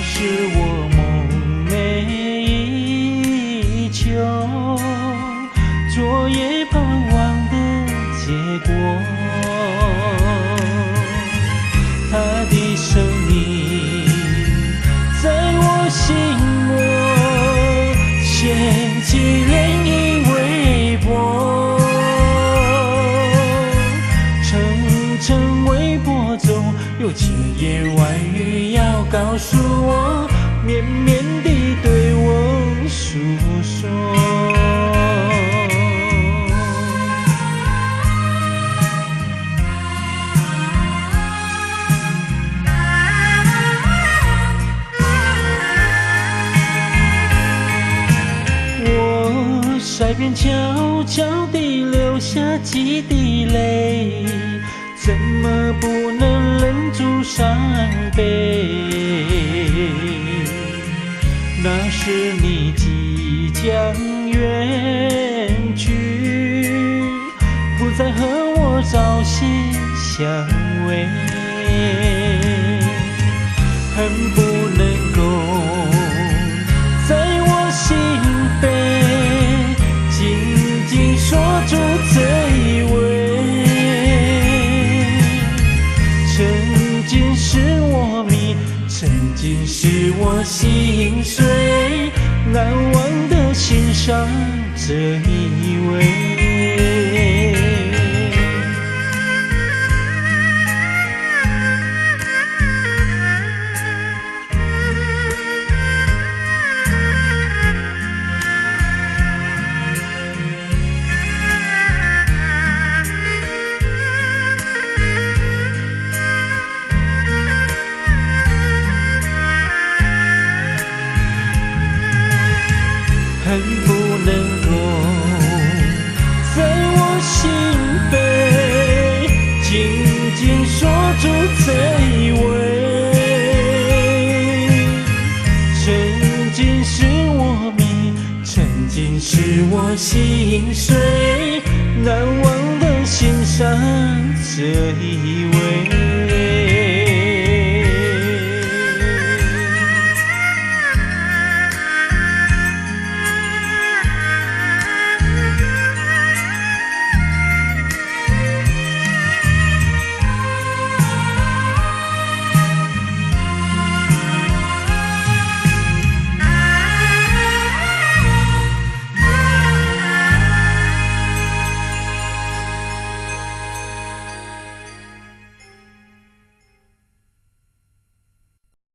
是我梦寐以求，昨夜盼望的结果。他的声音在我心窝，掀起涟漪微波，层层微波中有千言万语要告诉我，绵绵地对我诉说。我腮边悄悄地流下几滴泪，怎么不能忍住伤悲？那时你即将远去，不再和我朝夕相偎，恨不能够在我心扉紧紧锁住这一吻。曾经是我迷，曾经是我心碎，难忘的欣赏这一位。恨不能够在我心扉紧紧锁住这一吻。曾经是我迷，曾经是我心碎，难忘的欣赏这一位。